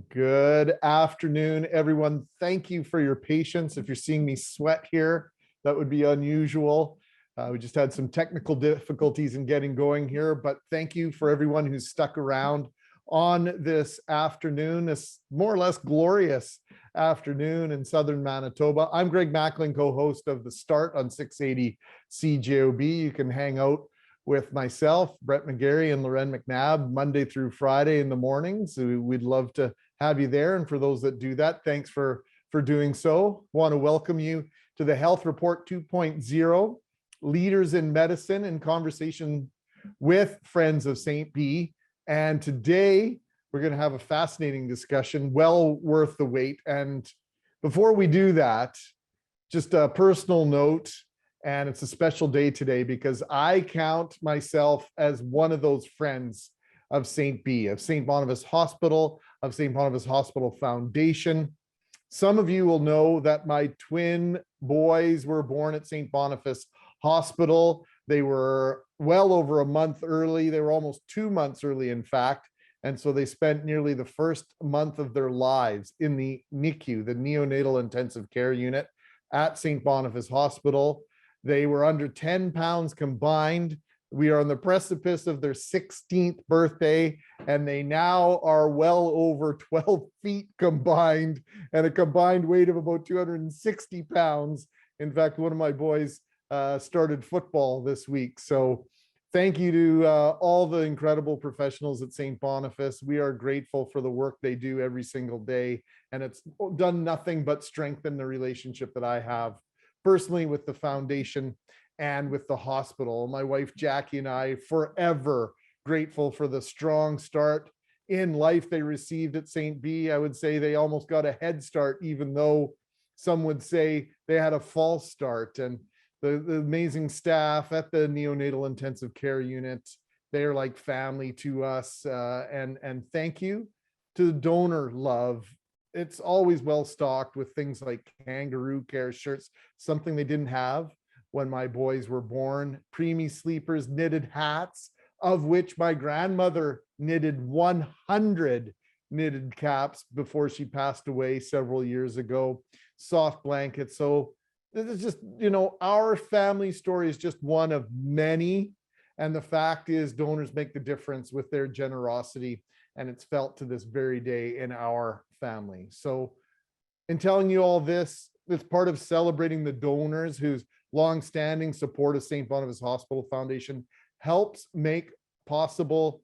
Good afternoon, everyone. Thank you for your patience. If you're seeing me sweat here, that would be unusual. We just had some technical difficulties in getting going here, but thank you for everyone who's stuck around on this afternoon, this more or less glorious afternoon in southern Manitoba. I'm Greg Mackling, co-host of The Start on 680 CJOB. You can hang out with myself, Brett McGarry, and Loren McNabb Monday through Friday in the mornings. So we'd love to have you there. And for those that do that, thanks for doing so. Want to welcome you to the Health Report 2.0, Leaders in Medicine, in conversation with Friends of St. B. And today we're going to have a fascinating discussion, well worth the wait. And before we do that, just a personal note, and it's a special day today because I count myself as one of those friends of St. B, of St. Boniface Hospital, of St. Boniface Hospital Foundation. Some of you will know that my twin boys were born at St. Boniface Hospital. They were well over a month early. They were almost 2 months early, in fact. And so they spent nearly the first month of their lives in the NICU, the Neonatal Intensive Care Unit at St. Boniface Hospital. They were under 10 pounds combined. We are on the precipice of their 16th birthday, and they now are well over 12 feet combined and a combined weight of about 260 pounds. In fact, one of my boys started football this week. So thank you to all the incredible professionals at St. Boniface. We are grateful for the work they do every single day, and it's done nothing but strengthen the relationship that I have personally with the foundation and with the hospital. My wife Jackie and I forever grateful for the strong start in life they received at St. B. I would say they almost got a head start, even though some would say they had a false start. And the amazing staff at the Neonatal Intensive Care Unit, they're like family to us. And thank you to the donor love. It's always well stocked with things like kangaroo care shirts, something they didn't have when my boys were born, preemie sleepers, knitted hats, of which my grandmother knitted 100 knitted caps before she passed away several years ago, soft blankets. So this is just, our family story is just one of many. And the fact is, donors make the difference with their generosity. And it's felt to this very day in our family. So in telling you all this, it's part of celebrating the donors whose longstanding support of St. Boniface Hospital Foundation helps make possible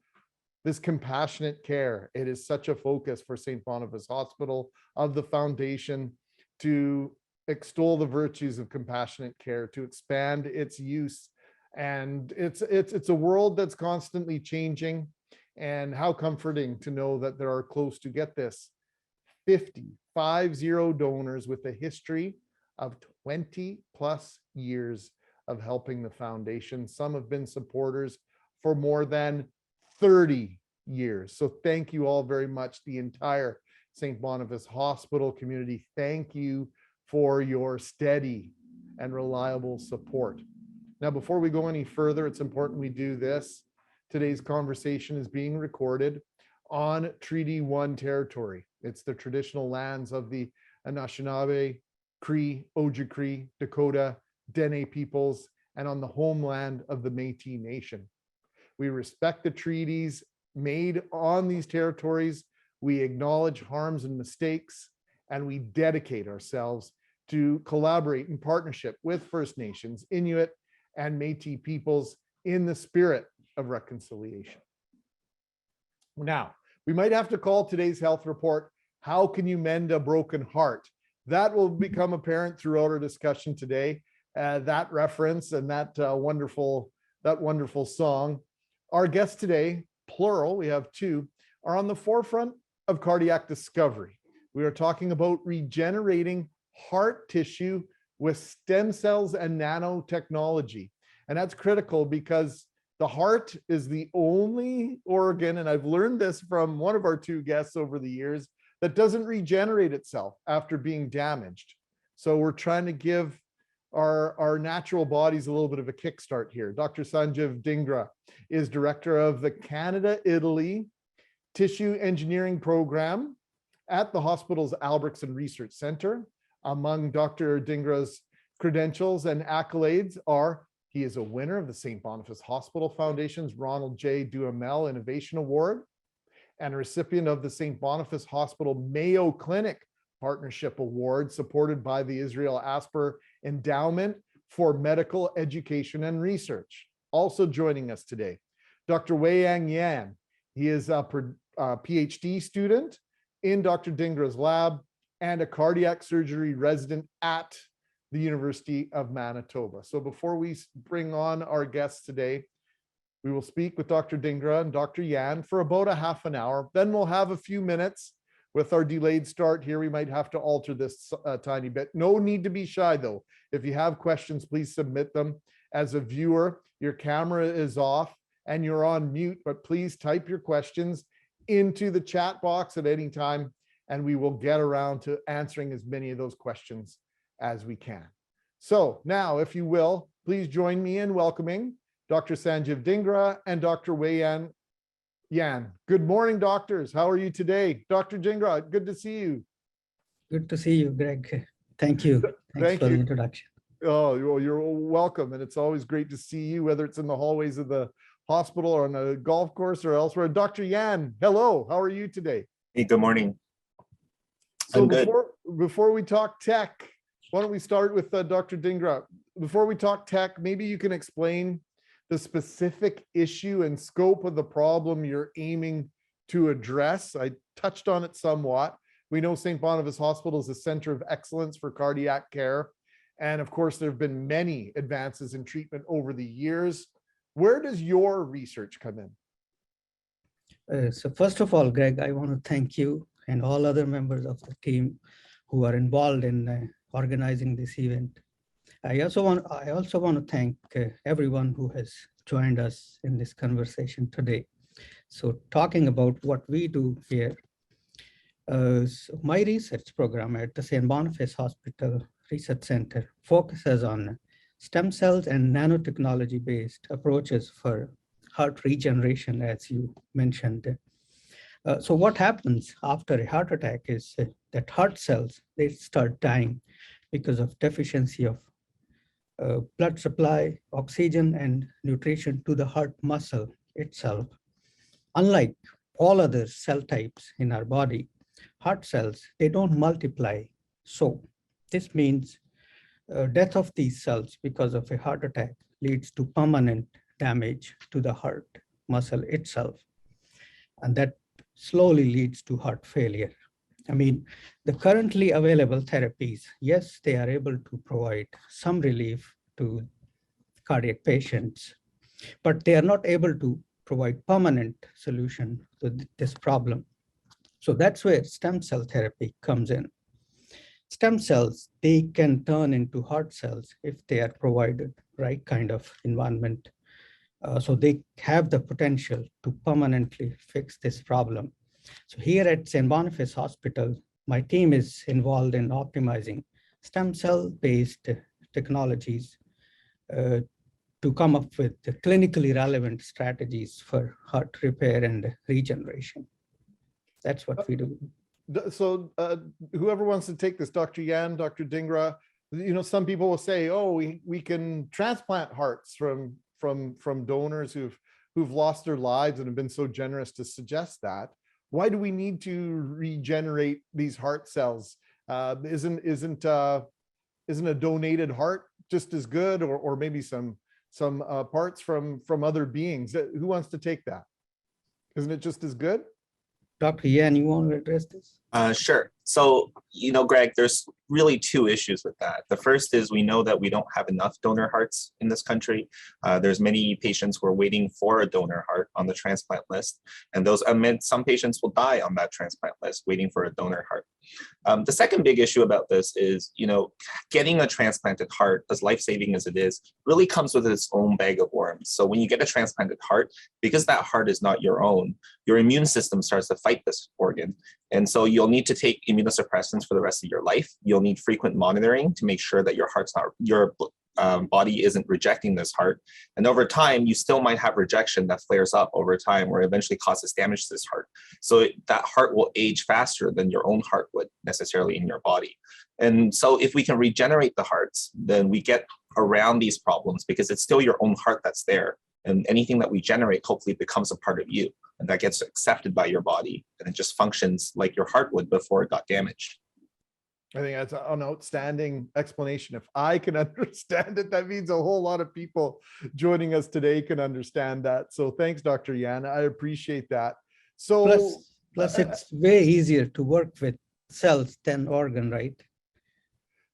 this compassionate care. It is such a focus for St. Boniface Hospital of the foundation to extol the virtues of compassionate care, to expand its use. And it's a world that's constantly changing. And how comforting to know that there are close to, get this, 50 donors with a history of 20 plus years of helping the foundation. Some have been supporters for more than 30 years. So thank you all very much, the entire St. Boniface Hospital community. Thank you for your steady and reliable support. Now, before we go any further, it's important we do this. Today's conversation is being recorded on Treaty 1 territory. It's the traditional lands of the Anishinaabe, Cree, Ojibwe, Dakota, Dene peoples, and on the homeland of the Métis Nation. We respect the treaties made on these territories. We acknowledge harms and mistakes, and we dedicate ourselves to collaborate in partnership with First Nations, Inuit, and Métis peoples in the spirit of reconciliation. Now, we might have to call today's health report, "How Can You Mend a Broken Heart?" That will become apparent throughout our discussion today. That reference and that wonderful song. Our guests today, plural, we have two, are on the forefront of cardiac discovery. We are talking about regenerating heart tissue with stem cells and nanotechnology. And that's critical because the heart is the only organ, and I've learned this from one of our two guests over the years, that doesn't regenerate itself after being damaged. So we're trying to give our natural bodies a little bit of a kickstart here. Dr. Sanjiv Dhingra is director of the Canada-Italy Tissue Engineering Program at the hospital's Albrechtsen Research Center. Among Dr. Dhingra's credentials and accolades are he is a winner of the St. Boniface Hospital Foundation's Ronald J. Duhamel Innovation Award and a recipient of the St. Boniface Hospital Mayo Clinic Partnership Award, supported by the Israel Asper Endowment for Medical Education and Research. Also joining us today, Dr. Weiang Yan. He is a PhD student in Dr. Dhingra's lab and a cardiac surgery resident at the University of Manitoba. So before we bring on our guests today, we will speak with Dr. Dhingra and Dr. Yan for about a half an hour. Then we'll have a few minutes. With our delayed start here, we might have to alter this a tiny bit. No need to be shy though. If you have questions, please submit them. As a viewer, your camera is off and you're on mute, but please type your questions into the chat box at any time, and we will get around to answering as many of those questions as we can. So now, if you will, please join me in welcoming Dr. Sanjiv Dhingra and Dr. Weiang Yan. Good morning, doctors. How are you today? Dr. Dhingra, good to see you. Good to see you, Greg. Thank you. Thanks for the introduction. Oh, you're welcome. And it's always great to see you, whether it's in the hallways of the hospital or on a golf course or elsewhere. Dr. Yan, hello. How are you today? Hey, good morning. So before we talk tech, why don't we start with Dr. Dhingra? Before we talk tech, maybe you can explain the specific issue and scope of the problem you're aiming to address. I touched on it somewhat. We know St. Boniface Hospital is a center of excellence for cardiac care. And of course, there have been many advances in treatment over the years. Where does your research come in? So first of all, Greg, I want to thank you and all other members of the team who are involved in organizing this event. I also want to thank everyone who has joined us in this conversation today. So talking about what we do here, so my research program at the St. Boniface Hospital Research Center focuses on stem cells and nanotechnology-based approaches for heart regeneration, as you mentioned. So what happens after a heart attack is that heart cells, they start dying because of deficiency of blood supply, oxygen, and nutrition to the heart muscle itself. Unlike all other cell types in our body, heart cells, they don't multiply. So this means death of these cells because of a heart attack leads to permanent damage to the heart muscle itself. And that slowly leads to heart failure. I mean, the currently available therapies, yes, they are able to provide some relief to cardiac patients, but they are not able to provide permanent solution to this problem. So that's where stem cell therapy comes in. Stem cells, they can turn into heart cells if they are provided right kind of environment. So they have the potential to permanently fix this problem. So here at St. Boniface Hospital, my team is involved in optimizing stem cell-based technologies to come up with the clinically relevant strategies for heart repair and regeneration. That's what we do. So whoever wants to take this, Dr. Yan, Dr. Dhingra, you know, some people will say, oh, we can transplant hearts from donors who've lost their lives and have been so generous to suggest that. Why do we need to regenerate these heart cells? Isn't a donated heart just as good, or maybe some parts from other beings? Who wants to take that? Isn't it just as good? Dr. Yan, you want to address this? Sure. So, you know, Greg, there's really two issues with that. The first is we know that we don't have enough donor hearts in this country. There's many patients who are waiting for a donor heart on the transplant list, and those meant some patients will die on that transplant list waiting for a donor heart. The second big issue about this is, you know, getting a transplanted heart, as life-saving as it is, really comes with its own bag of worms. So when you get a transplanted heart, because that heart is not your own, your immune system starts to fight this organ. And so you'll need to take immunosuppressants for the rest of your life. You'll need frequent monitoring to make sure that your body isn't rejecting this heart. And over time, you still might have rejection that flares up over time, where it eventually causes damage to this heart. So that heart will age faster than your own heart would necessarily in your body. And so if we can regenerate the hearts, then we get around these problems, because it's still your own heart that's there. And anything that we generate hopefully becomes a part of you, and that gets accepted by your body, and it just functions like your heart would before it got damaged. I think that's an outstanding explanation. If I can understand it, that means a whole lot of people joining us today can understand that. So thanks, Dr. Yan. I appreciate that. So plus it's way easier to work with cells than organ, right?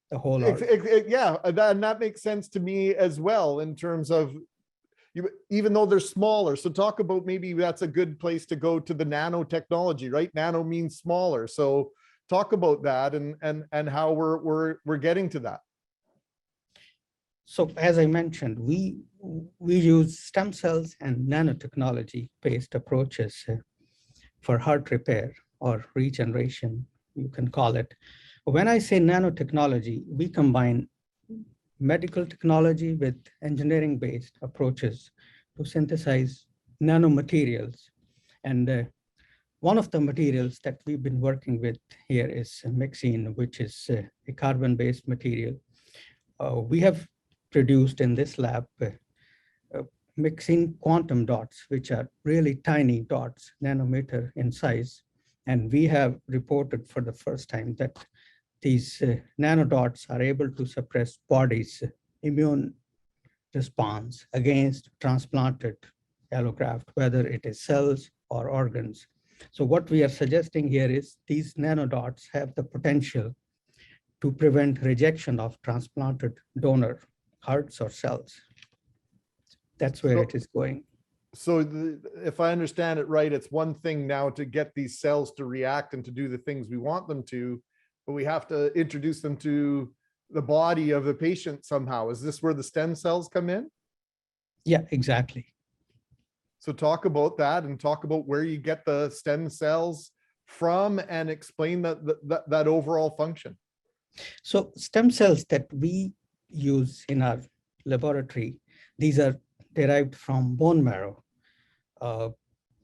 The whole organ. Yeah, and that makes sense to me as well, in terms of even though they're smaller. So talk about, maybe that's a good place to go, to the nanotechnology, right? Nano means smaller. So talk about that and how we're getting to that. So as I mentioned, we use stem cells and nanotechnology based approaches for heart repair or regeneration, you can call it. When I say nanotechnology, we combine medical technology with engineering based approaches to synthesize nanomaterials. And one of the materials that we've been working with here is MXene, which is a carbon-based material. We have produced in this lab MXene quantum dots, which are really tiny dots, nanometer in size. And we have reported for the first time that these nanodots are able to suppress body's immune response against transplanted allograft, whether it is cells or organs. So what we are suggesting here is these nanodots have the potential to prevent rejection of transplanted donor hearts or cells. That's where it is going. So if I understand it right, it's one thing now to get these cells to react and to do the things we want them to, but we have to introduce them to the body of the patient somehow. Is this where the stem cells come in? Yeah, exactly. So talk about that, and talk about where you get the stem cells from, and explain that overall function. So stem cells that we use in our laboratory, these are derived from bone marrow.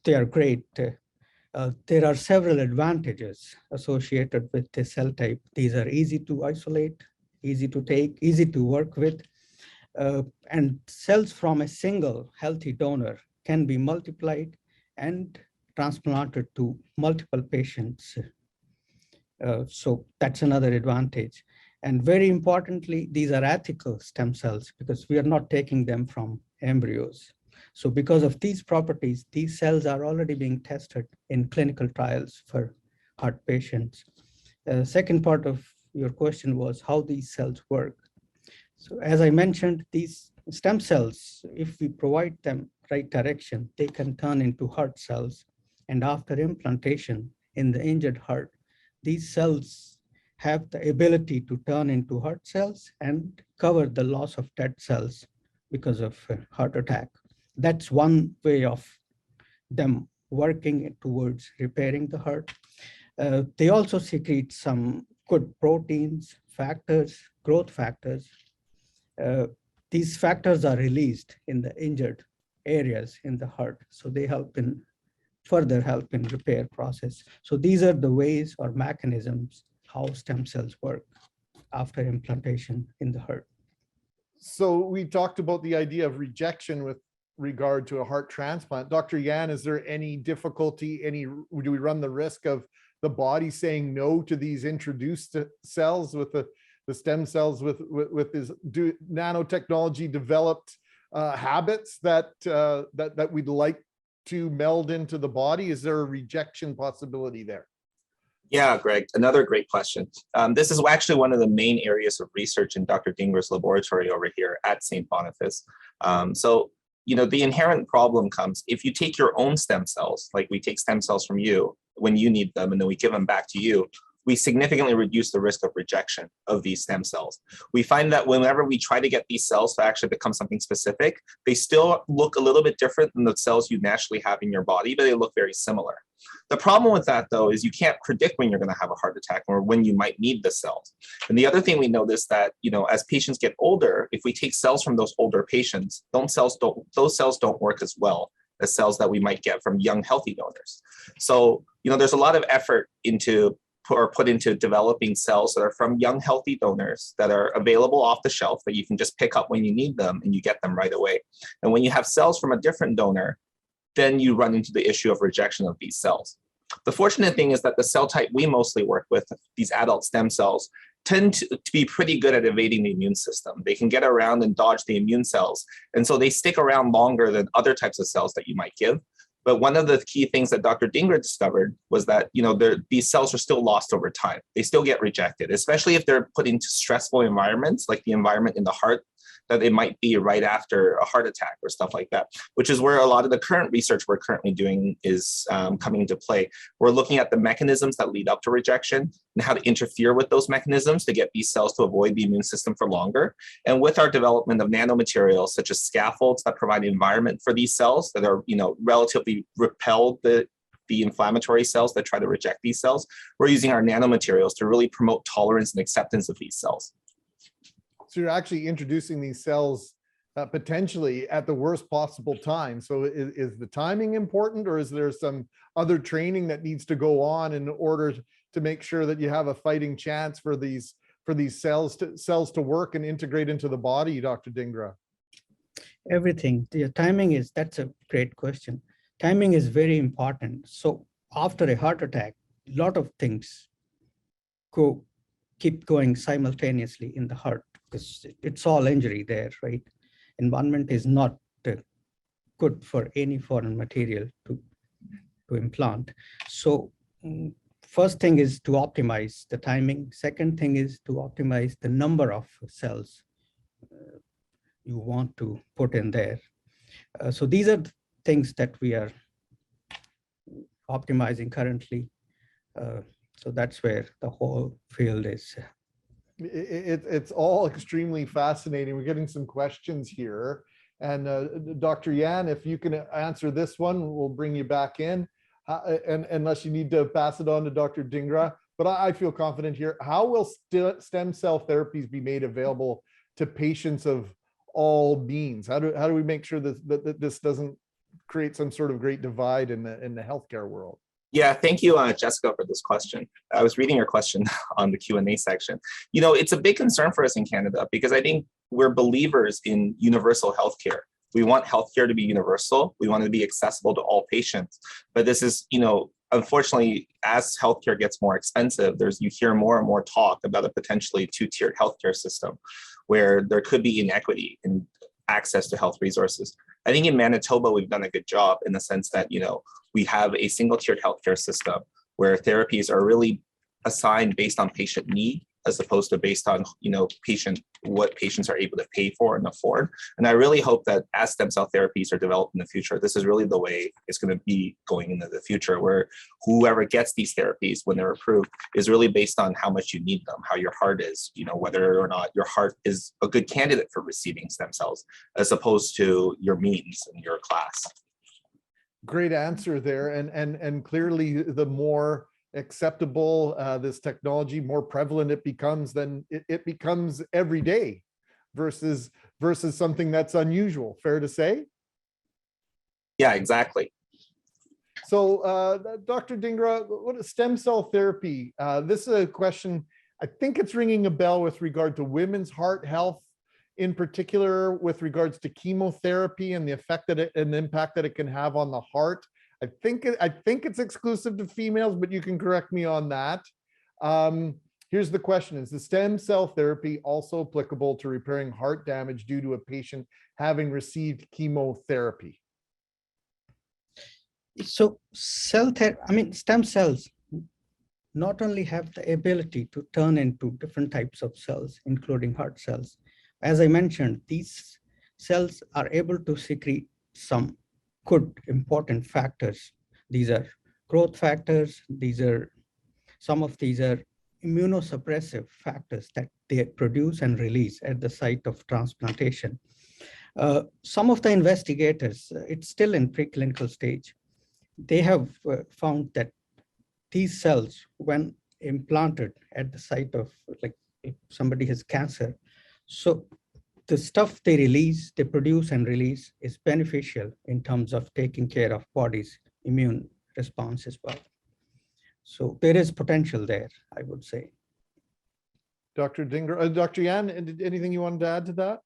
They are great. There are several advantages associated with this cell type. These are easy to isolate, easy to take, easy to work with. And cells from a single healthy donor can be multiplied and transplanted to multiple patients. So that's another advantage. And very importantly, these are ethical stem cells, because we are not taking them from embryos. So because of these properties, these cells are already being tested in clinical trials for heart patients. The second part of your question was how these cells work. So as I mentioned, these stem cells, if we provide them right direction, they can turn into heart cells. And after implantation in the injured heart, these cells have the ability to turn into heart cells and cover the loss of dead cells because of heart attack. That's one way of them working towards repairing the heart. They also secrete some good proteins, factors, growth factors. These factors are released in the injured areas in the heart, so they further help in repair process. So these are the ways or mechanisms how stem cells work after implantation in the heart. So we talked about the idea of rejection with regard to a heart transplant. Dr. Yan, is there any difficulty, do we run the risk of the body saying no to these introduced cells with the stem cells with this nanotechnology developed habits that we'd like to meld into the body? Is there a rejection possibility there? Yeah, Greg, another great question. This is actually one of the main areas of research in Dr. Dhingra's laboratory over here at St. Boniface. So, the inherent problem comes if you take your own stem cells, like we take stem cells from you when you need them, and then we give them back to you. we significantly reduce the risk of rejection of these stem cells. We find that whenever we try to get these cells to actually become something specific, they still look a little bit different than the cells you naturally have in your body, but they look very similar. The problem with that, though, is you can't predict when you're going to have a heart attack or when you might need the cells. And the other thing we notice that, as patients get older, if we take cells from those older patients, those cells don't work as well as cells that we might get from young, healthy donors. So, there's a lot of effort put into developing cells that are from young, healthy donors that are available off the shelf that you can just pick up when you need them and you get them right away. And when you have cells from a different donor, then you run into the issue of rejection of these cells. The fortunate thing is that the cell type we mostly work with, these adult stem cells, tend to be pretty good at evading the immune system. They can get around and dodge the immune cells. And so they stick around longer than other types of cells that you might give. But one of the key things that Dr. Dhingra discovered was that these cells are still lost over time. They still get rejected, especially if they're put into stressful environments, like the environment in the heart that it might be right after a heart attack or stuff like that, which is where a lot of the current research we're currently doing is coming into play. We're looking at the mechanisms that lead up to rejection and how to interfere with those mechanisms to get these cells to avoid the immune system for longer. And with our development of nanomaterials, such as scaffolds that provide environment for these cells that are, relatively repel the inflammatory cells that try to reject these cells, we're using our nanomaterials to really promote tolerance and acceptance of these cells. So you're actually introducing these cells potentially at the worst possible time. So is the timing important, or is there some other training that needs to go on in order to make sure that you have a fighting chance for these cells to work and integrate into the body, Dr. Dhingra? Everything. The timing that's a great question. Timing is very important. So after a heart attack, a lot of things keep going simultaneously in the heart, because it's all injury there, right? Environment is not good for any foreign material to implant. So first thing is to optimize the timing. Second thing is to optimize the number of cells you want to put in there. So these are the things that we are optimizing currently. So that's where the whole field is. It's all extremely fascinating. We're getting some questions here. And Dr. Yan, if you can answer this one, we'll bring you back in, and unless you need to pass it on to Dr. Dhingra. But I feel confident here. How will stem cell therapies be made available to patients of all means? How do we make sure that this doesn't create some sort of great divide in the healthcare world? Yeah, thank you, Jessica, for this question. I was reading your question on the Q&A section. It's a big concern for us in Canada because I think we're believers in universal healthcare. We want healthcare to be universal. We want it to be accessible to all patients. But this is, unfortunately, as healthcare gets more expensive, you hear more and more talk about a potentially two-tiered healthcare system where there could be inequity in access to health resources. I think in Manitoba, we've done a good job in the sense that, we have a single-tiered healthcare system where therapies are really assigned based on patient need as opposed to based on, what patients are able to pay for and afford. And I really hope that as stem cell therapies are developed in the future, this is really the way it's going to be going into the future, where whoever gets these therapies when they're approved is really based on how much you need them, how your heart is, whether or not your heart is a good candidate for receiving stem cells, as opposed to your means and your class. Great answer there. And clearly the more acceptable this technology, more prevalent it becomes, then it becomes every day versus something that's unusual. Fair to say? Yeah, exactly. So Dr. Dhingra, what is stem cell therapy? This is a question, I think it's ringing a bell with regard to women's heart health, in particular with regards to chemotherapy and the effect and impact that it can have on the heart. I think it's exclusive to females, but you can correct me on that. Here's the question: is the stem cell therapy also applicable to repairing heart damage due to a patient having received chemotherapy? So stem cells not only have the ability to turn into different types of cells, including heart cells. As I mentioned, these cells are able to secrete some good important factors. These are growth factors. Some of these are immunosuppressive factors that they produce and release at the site of transplantation. Some of the investigators, it's still in preclinical stage, they have found that these cells, when implanted at the site of, like, if somebody has cancer, so the stuff they release, they produce and release is beneficial in terms of taking care of body's immune response as well. So there is potential there, I would say. Dr. Dhingra, Dr. Yan, anything you wanted to add to that?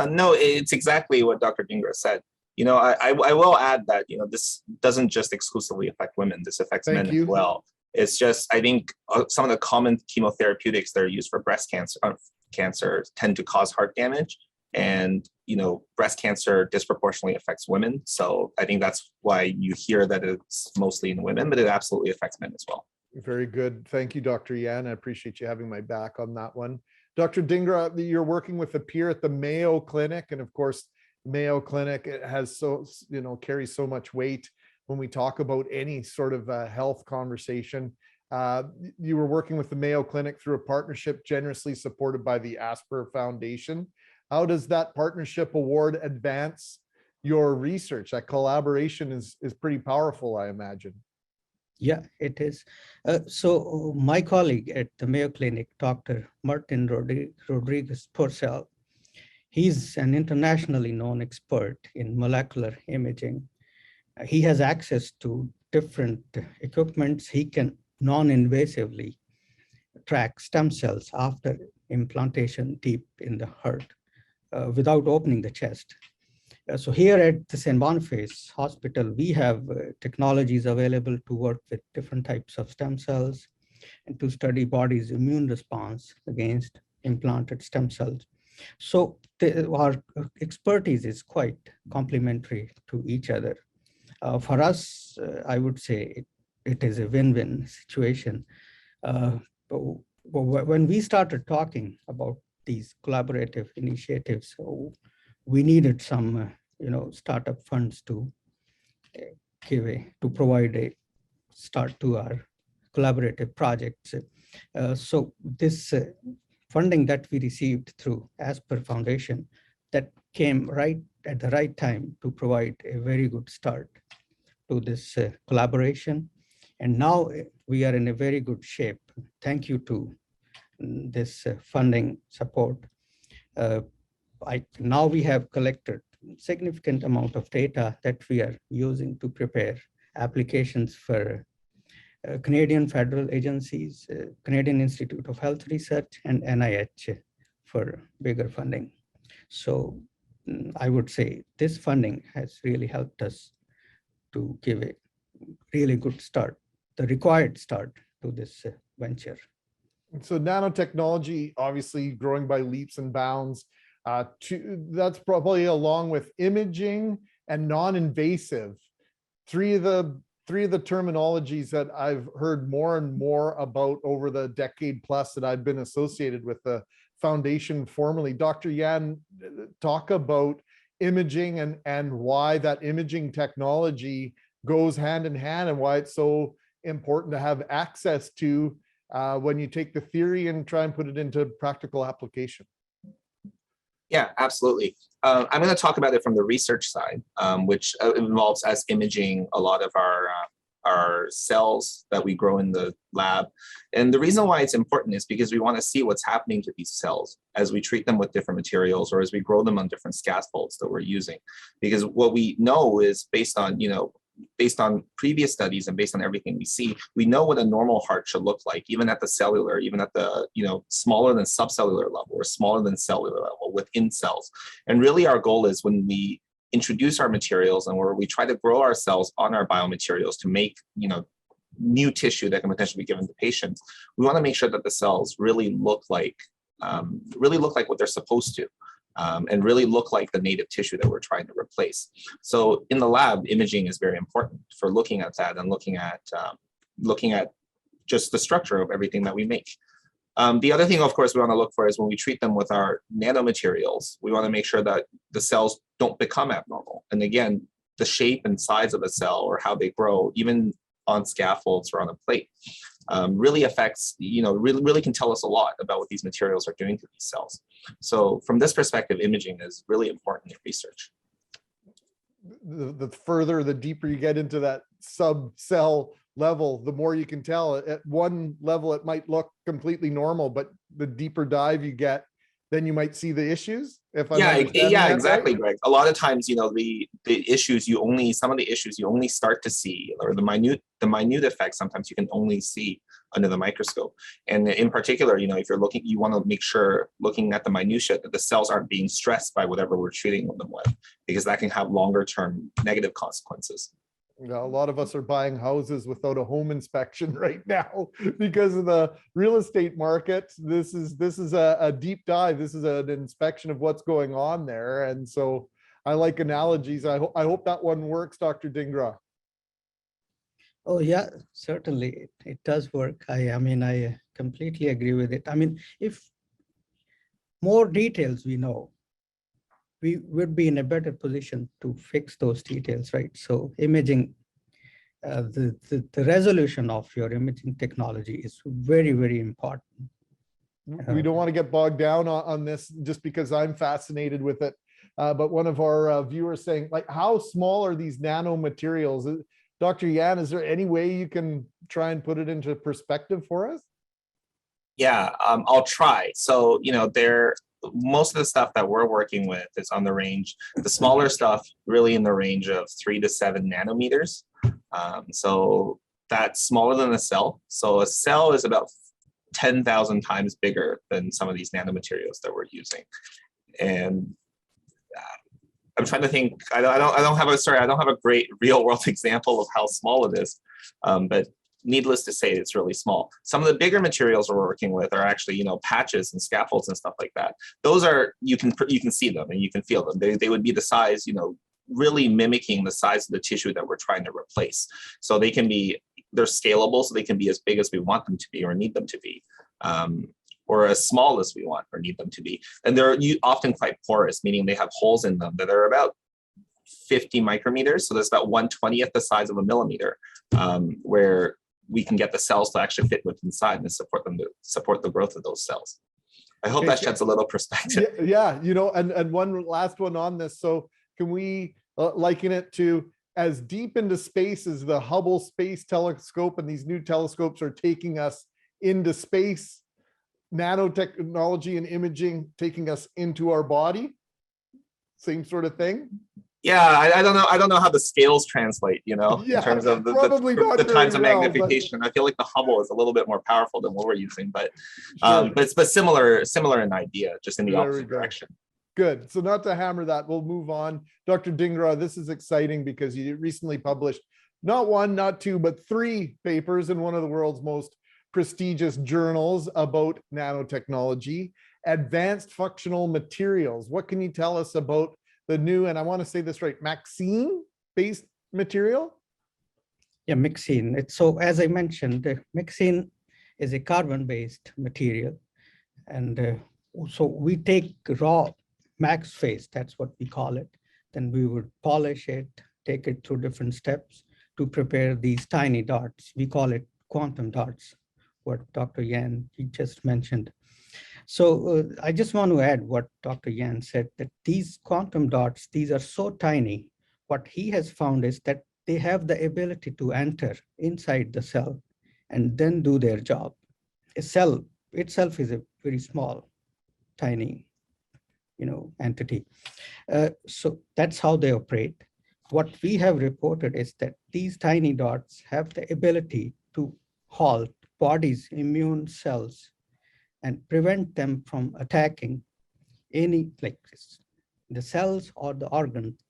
No, it's exactly what Dr. Dhingra said. I will add that, this doesn't just exclusively affect women. This affects men as well. It's just, I think some of the common chemotherapeutics that are used for breast cancer tend to cause heart damage. And, breast cancer disproportionately affects women. So I think that's why you hear that it's mostly in women, but it absolutely affects men as well. Very good. Thank you, Dr. Yan. I appreciate you having my back on that one. Dr. Dhingra, you're working with a peer at the Mayo Clinic. And of course, Mayo Clinic, it has carries so much weight when we talk about any sort of health conversation. You were working with the Mayo Clinic through a partnership generously supported by the Asper Foundation. How does that partnership award advance your research? That collaboration is pretty powerful, I imagine. Yeah, it is. So my colleague at the Mayo Clinic, Dr. Martin Rodriguez Porcel, he's an internationally known expert in molecular imaging. He has access to different equipments. He can non-invasively track stem cells after implantation deep in the heart without opening the chest. So here at the St. Boniface Hospital, we have technologies available to work with different types of stem cells and to study body's immune response against implanted stem cells. So our expertise is quite complementary to each other. For us, I would say it is a win-win situation. When we started talking about these collaborative initiatives, we needed some, startup funds to provide a start to our collaborative projects. So this funding that we received through Asper Foundation, that came right at the right time to provide a very good start to this collaboration. And now we are in a very good shape. Thank you to this funding support. Now we have collected significant amount of data that we are using to prepare applications for Canadian federal agencies, Canadian Institute of Health Research, and NIH for bigger funding. So I would say this funding has really helped us to give a really good start, the required start to this venture. So nanotechnology, obviously growing by leaps and bounds. That's probably along with imaging and non-invasive, three of the terminologies that I've heard more and more about over the decade plus that I've been associated with the foundation formally. Dr. Yan, talk about imaging and why that imaging technology goes hand in hand and why it's so important to have access to when you take the theory and try and put it into practical application. Yeah, absolutely. I'm going to talk about it from the research side, which involves us imaging a lot of our cells that we grow in the lab. And the reason why it's important is because we want to see what's happening to these cells as we treat them with different materials or as we grow them on different scaffolds that we're using. Because what we know is based on previous studies and based on everything we see, we know what a normal heart should look like, even at the cellular, even at the, smaller than subcellular level or smaller than cellular level within cells. And really our goal is when we introduce our materials and where we try to grow our cells on our biomaterials to make, new tissue that can potentially be given to patients, we want to make sure that the cells really look like what they're supposed to. And really look like the native tissue that we're trying to replace. So in the lab, imaging is very important for looking at that and looking at just the structure of everything that we make. The other thing, of course, we want to look for is when we treat them with our nanomaterials, we want to make sure that the cells don't become abnormal. And again, the shape and size of a cell or how they grow, even on scaffolds or on a plate, really affects, really can tell us a lot about what these materials are doing to these cells. So from this perspective, imaging is really important in research. The further, the deeper you get into that sub-cell level, the more you can tell. At one level, it might look completely normal, but the deeper dive you get, then you might see the issues. If I'm understanding that exactly, right? Greg. A lot of times, the issues some of the issues you only start to see, or the minute effects, sometimes you can only see under the microscope. And in particular, if you're looking, you want to make sure, looking at the minutia, that the cells aren't being stressed by whatever we're treating them with, because that can have longer term negative consequences. A lot of us are buying houses without a home inspection right now because of the real estate market. This is a deep dive. This is an inspection of what's going on there. And so I like analogies. I hope that one works, Dr. Dhingra. Oh yeah, certainly it does work. I mean, I completely agree with it. I mean, if more details we know, we would be in a better position to fix those details, right? So imaging, the resolution of your imaging technology is very, very important. We don't want to get bogged down on this just because I'm fascinated with it. But one of our viewers saying, like, how small are these nanomaterials? Dr. Yan, is there any way you can try and put it into perspective for us? Yeah, I'll try. So, most of the stuff that we're working with is on the range, the smaller stuff really in the range of 3 to 7 nanometers. So that's smaller than a cell. So a cell is about 10,000 times bigger than some of these nanomaterials that we're using. And I'm trying to think, I don't have a great real world example of how small it is, but needless to say, it's really small. Some of the bigger materials we're working with are actually, patches and scaffolds and stuff like that. Those are, you can see them and you can feel them. They would be the size, really mimicking the size of the tissue that we're trying to replace. So they're scalable, so they can be as big as we want them to be or need them to be, or as small as we want or need them to be. And they're often quite porous, meaning they have holes in them that are about 50 micrometers. So that's about 1/20th the size of a millimeter, where we can get the cells to actually fit within inside and support the growth of those cells. I hope that sheds a little perspective. Yeah, and one last one on this. So can we liken it to as deep into space as the Hubble Space Telescope and these new telescopes are taking us into space, nanotechnology and imaging taking us into our body? Same sort of thing? Yeah, I don't know how the scales translate, in terms of the times of magnification. I feel like the Hubble is a little bit more powerful than what we're using, but sure. but similar in idea, just in the opposite direction. Good. So not to hammer that, we'll move on. Dr. Dhingra, this is exciting because you recently published not 1, not 2, but 3 papers in one of the world's most prestigious journals about nanotechnology, advanced functional materials. What can you tell us about the new, and I want to say this right, MXene-based material? Yeah, MXene. So as I mentioned, MXene is a carbon-based material. And so we take raw max phase, that's what we call it. Then we would polish it, take it through different steps to prepare these tiny dots. We call it quantum dots, what Dr. Yan just mentioned. So I just want to add what Dr. Yan said, that these quantum dots, these are so tiny. What he has found is that they have the ability to enter inside the cell and then do their job. A cell itself is a very small, tiny, entity. So that's how they operate. What we have reported is that these tiny dots have the ability to halt body's immune cells and prevent them from attacking any, like the cells or the organs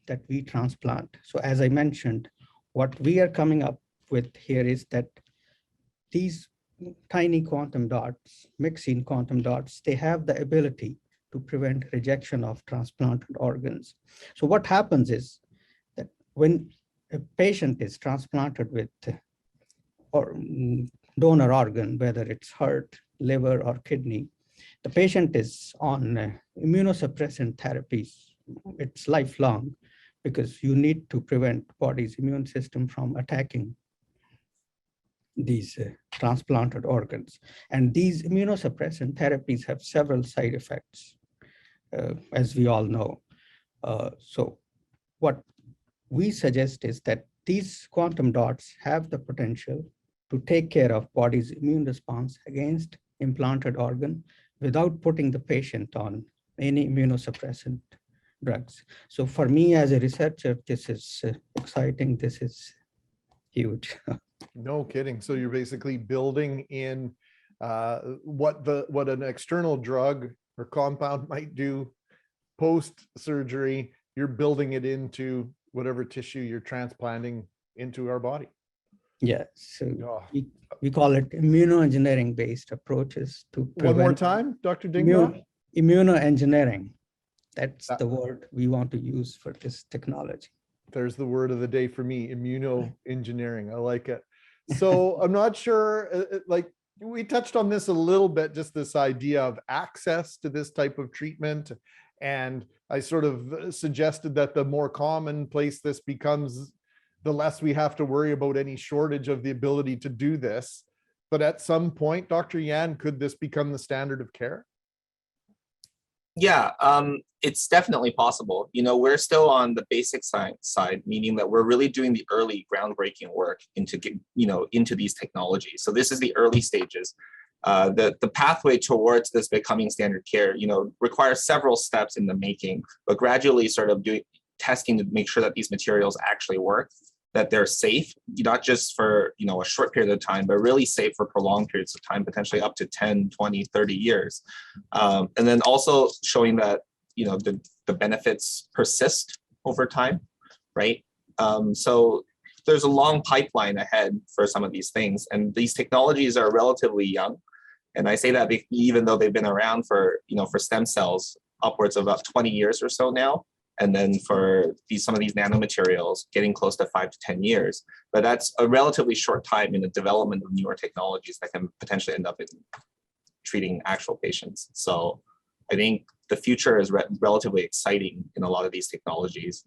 that we transplant. So as I mentioned, what we are coming up with here is that these tiny quantum dots, MXene quantum dots, they have the ability to prevent rejection of transplanted organs. So what happens is that when a patient is transplanted with or donor organ, whether it's heart, liver, or kidney, the patient is on immunosuppressant therapies. It's lifelong because you need to prevent body's immune system from attacking these transplanted organs. And these immunosuppressant therapies have several side effects, as we all know. So what we suggest is that these quantum dots have the potential to take care of body's immune response against implanted organ without putting the patient on any immunosuppressant drugs. So for me as a researcher, this is exciting. This is huge. No kidding. So you're basically building in what an external drug or compound might do post-surgery. You're building it into whatever tissue you're transplanting into our body. Yeah, so Oh. we call it immunoengineering based approaches to One more prevent time, Dr. Dhingra? immunoengineering. That's the word we want to use for this technology. There's the word of the day for me, immunoengineering. I like it. So I'm not sure, like we touched on this a little bit, just this idea of access to this type of treatment. And I sort of suggested that the more commonplace this becomes, the less we have to worry about any shortage of the ability to do this. But at some point, Dr. Yan, could this become the standard of care? Yeah, it's definitely possible. You know, we're still on the basic science side, meaning that we're really doing the early groundbreaking work into these technologies. So this is the early stages. The pathway towards this becoming standard care, requires several steps in the making, but gradually sort of testing to make sure that these materials actually work, that they're safe, not just for, a short period of time, but really safe for prolonged periods of time, potentially up to 10, 20, 30 years. And then also showing that, the benefits persist over time, right? So there's a long pipeline ahead for some of these things. And these technologies are relatively young. And I say that even though they've been around for, for stem cells, upwards of about 20 years or so now. And then for some of these nanomaterials, getting close to 5 to 10 years. But that's a relatively short time in the development of newer technologies that can potentially end up in treating actual patients. So I think the future is relatively exciting in a lot of these technologies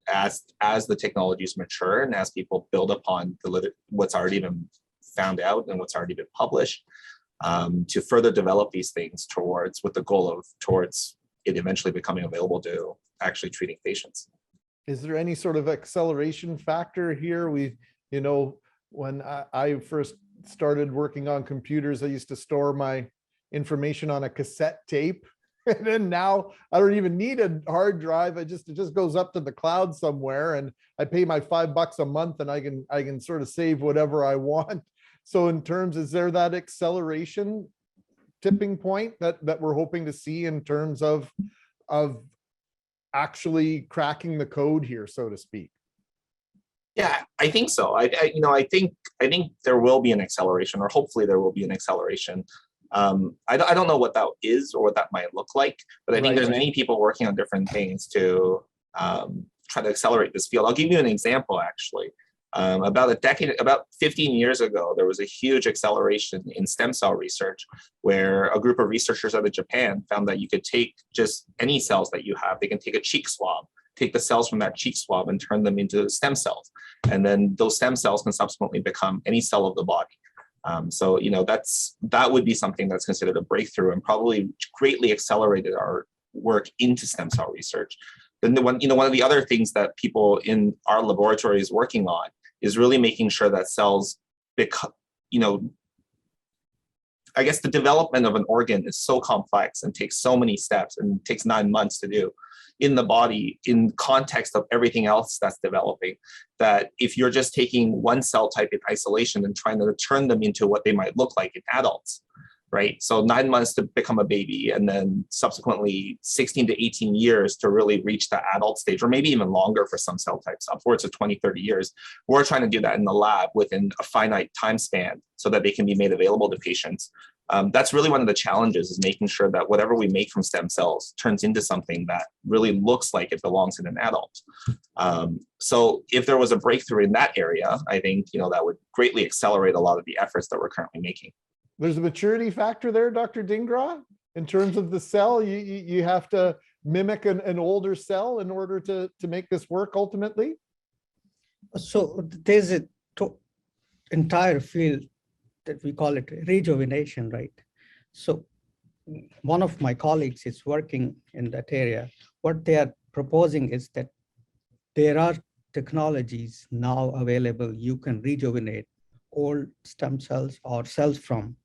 as the technologies mature and as people build upon what's already been found out and what's already been published, to further develop these things with the goal towards it eventually becoming available to actually treating patients. Is there any sort of acceleration factor here? When I first started working on computers, I used to store my information on a cassette tape. And then now I don't even need a hard drive. It just goes up to the cloud somewhere, and I pay my $5 a month, and I can sort of save whatever I want. So is there that acceleration tipping point that we're hoping to see in terms of actually cracking the code here, so to speak? Yeah, I think so. I think there will be an acceleration, or hopefully there will be an acceleration. I don't know what that is or what that might look like, but I think there's many people working on different things to try to accelerate this field. I'll give you an example, actually. About 15 years ago, there was a huge acceleration in stem cell research where a group of researchers out of Japan found that you could take just any cells that you have. They can take a cheek swab, take the cells from that cheek swab and turn them into stem cells. And then those stem cells can subsequently become any cell of the body. So, that would be something that's considered a breakthrough and probably greatly accelerated our work into stem cell research. Then one of the other things that people in our laboratory is working on is really making sure that cells become, I guess the development of an organ is so complex and takes so many steps and takes 9 months to do in the body in context of everything else that's developing, that if you're just taking one cell type in isolation and trying to turn them into what they might look like in adults, right? So 9 months to become a baby, and then subsequently 16 to 18 years to really reach the adult stage, or maybe even longer for some cell types, upwards of 20, 30 years. We're trying to do that in the lab within a finite time span so that they can be made available to patients. That's really one of the challenges, is making sure that whatever we make from stem cells turns into something that really looks like it belongs in an adult. So if there was a breakthrough in that area, I think that would greatly accelerate a lot of the efforts that we're currently making. There's a maturity factor there, Dr. Dhingra, in terms of the cell. You have to mimic an older cell in order to make this work ultimately. So there's entire field that we call it rejuvenation, right? So one of my colleagues is working in that area. What they are proposing is that there are technologies now available. You can rejuvenate old stem cells or cells from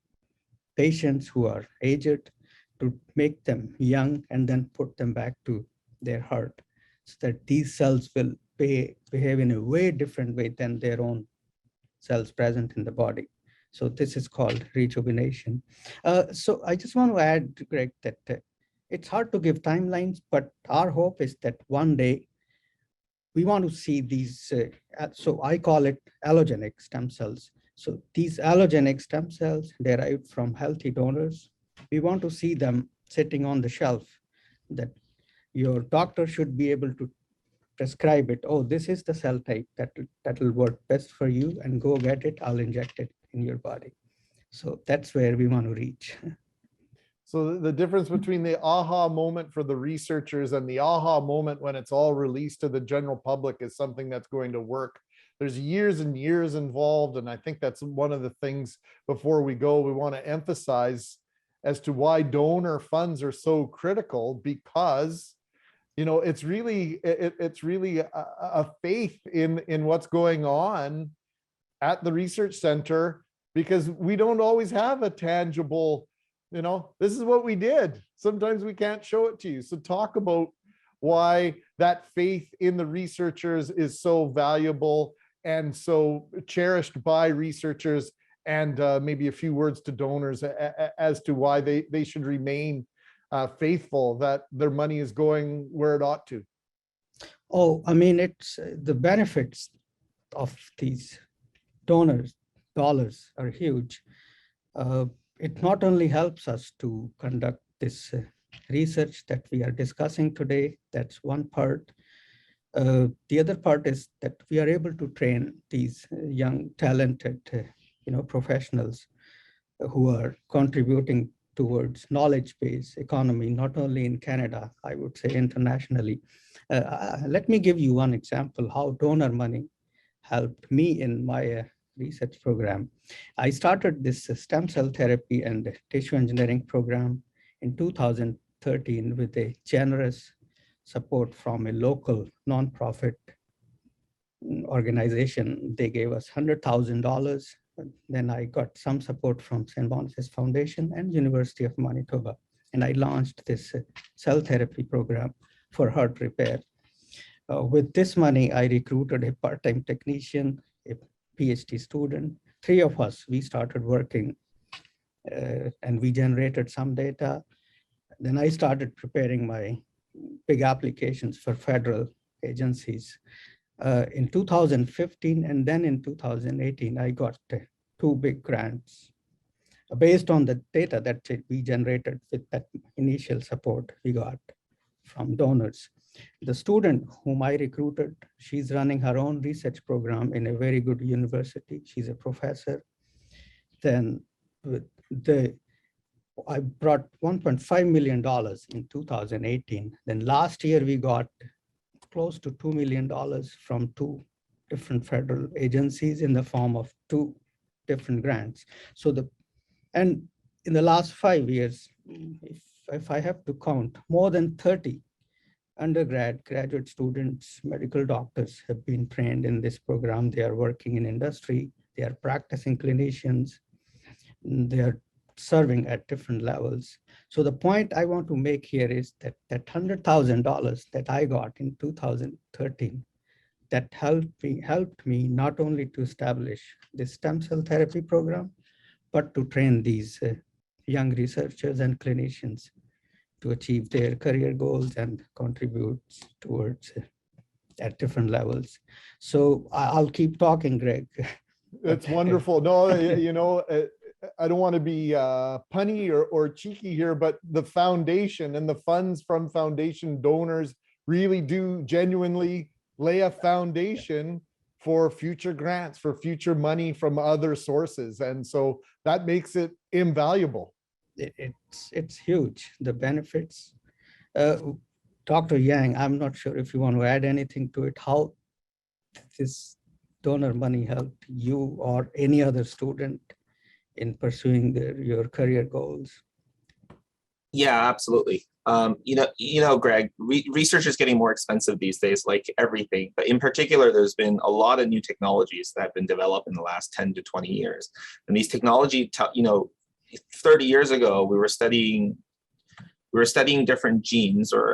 patients who are aged to make them young and then put them back to their heart, so that these cells will behave in a way different way than their own cells present in the body. So this is called rejuvenation. So I just want to add, Greg, that it's hard to give timelines, but our hope is that one day we want to see these, so I call it allogenic stem cells. So these allogenic stem cells derived from healthy donors, we want to see them sitting on the shelf, that your doctor should be able to prescribe it. Oh, this is the cell type that will work best for you, and go get it, I'll inject it in your body. So that's where we want to reach. So the difference between the aha moment for the researchers and the aha moment when it's all released to the general public is something that's going to work. There's years and years involved. And I think that's one of the things before we go, we want to emphasize as to why donor funds are so critical, because it's really a faith in what's going on at the research center, because we don't always have a tangible, this is what we did. Sometimes we can't show it to you. So talk about why that faith in the researchers is so valuable and so cherished by researchers, and maybe a few words to donors as to why they should remain faithful that their money is going where it ought to. Oh, I mean, it's the benefits of these donors dollars are huge. It not only helps us to conduct this research that we are discussing today, that's one part. The other part is that we are able to train these young, talented, professionals who are contributing towards knowledge-based economy, not only in Canada, I would say internationally. Let me give you one example how donor money helped me in my research program. I started this stem cell therapy and tissue engineering program in 2013 with a generous support from a local nonprofit organization. They gave us $100,000. Then I got some support from St. Boniface Foundation and University of Manitoba. And I launched this cell therapy program for heart repair. With this money, I recruited a part-time technician, a PhD student. Three of us, we started working and we generated some data. Then I started preparing my big applications for federal agencies. In 2015 and then in 2018, I got two big grants based on the data that we generated with that initial support we got from donors. The student whom I recruited, she's running her own research program in a very good university. She's a professor. Then I brought $1.5 million in 2018. Then last year we got close to $2 million from two different federal agencies in the form of two different grants. And in the last 5 years, if I have to count, more than 30 undergrad, graduate students, medical doctors have been trained in this program. They are working in industry, they are practicing clinicians, they are serving at different levels. So the point I want to make here is that $100,000 that I got in 2013, that helped me not only to establish this stem cell therapy program, but to train these young researchers and clinicians to achieve their career goals and contribute towards at different levels. So I'll keep talking, Greg. It's wonderful. No, I don't want to be punny or cheeky here, but the foundation and the funds from foundation donors really do genuinely lay a foundation for future grants, for future money from other sources. And so that makes it invaluable. It's huge, the benefits. Dr. Yang, I'm not sure if you want to add anything to it, how donor money helped you or any other student in pursuing your career goals? Yeah, absolutely. Greg, research is getting more expensive these days, like everything. But in particular, there's been a lot of new technologies that have been developed in the last 10 to 20 years. And these technology, 30 years ago, we were studying different genes or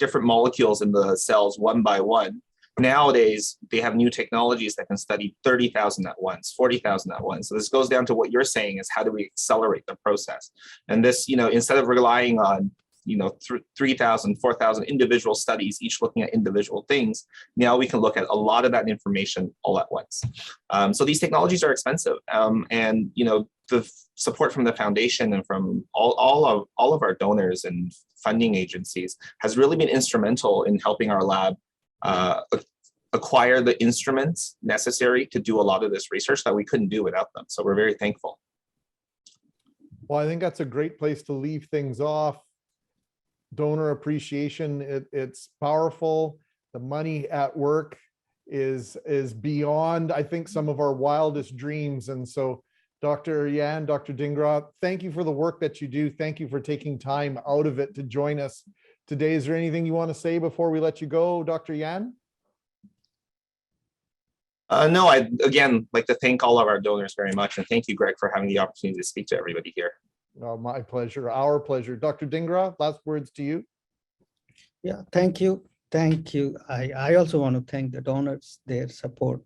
different molecules in the cells one by one. Nowadays, they have new technologies that can study 30,000 at once, 40,000 at once. So this goes down to what you're saying is how do we accelerate the process? And this, instead of relying on 3,000, 4,000 individual studies, each looking at individual things, now we can look at a lot of that information all at once. So these technologies are expensive. And the support from the foundation and from all of our donors and funding agencies has really been instrumental in helping our lab acquire the instruments necessary to do a lot of this research that we couldn't do without them. So we're very thankful. Well, I think that's a great place to leave things off. Donor appreciation, it's powerful. The money at work is beyond, I think, some of our wildest dreams. And so Dr. Yan, Dr. Dhingra, thank you for the work that you do. Thank you for taking time out of it to join us today. Is there anything you want to say before we let you go, Dr. Yan? No, I again like to thank all of our donors very much. And thank you, Greg, for having the opportunity to speak to everybody here. Oh, my pleasure, our pleasure. Dr. Dhingra, last words to you. Yeah, thank you. Thank you. I also want to thank the donors. Their support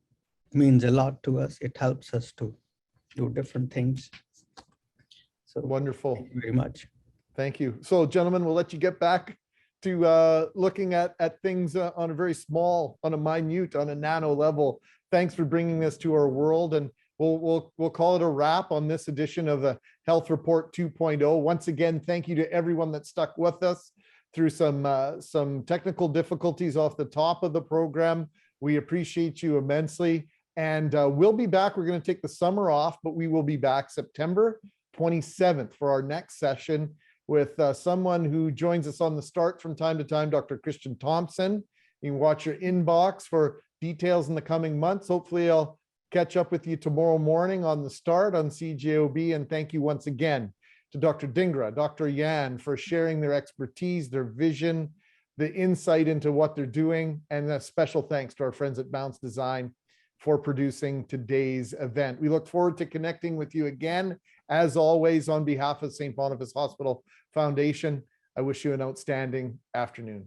means a lot to us. It helps us to do different things. So Wonderful. thank you very much. Thank you. So gentlemen, we'll let you get back to looking at things on a very small, on a minute, on a nano level. Thanks for bringing this to our world. And we'll call it a wrap on this edition of the Health Report 2.0. Once again, thank you to everyone that stuck with us through some technical difficulties off the top of the program. We appreciate you immensely. And we'll be back. We're going to take the summer off, but we will be back September 27th for our next session with someone who joins us on the start from time to time, Dr. Christian Thompson. You can watch your inbox for details in the coming months. Hopefully I'll catch up with you tomorrow morning on the start on CJOB. And thank you once again to Dr. Dhingra, Dr. Yan for sharing their expertise, their vision, the insight into what they're doing. And a special thanks to our friends at Bounce Design for producing today's event. We look forward to connecting with you again. As always, on behalf of St. Boniface Hospital Foundation, I wish you an outstanding afternoon.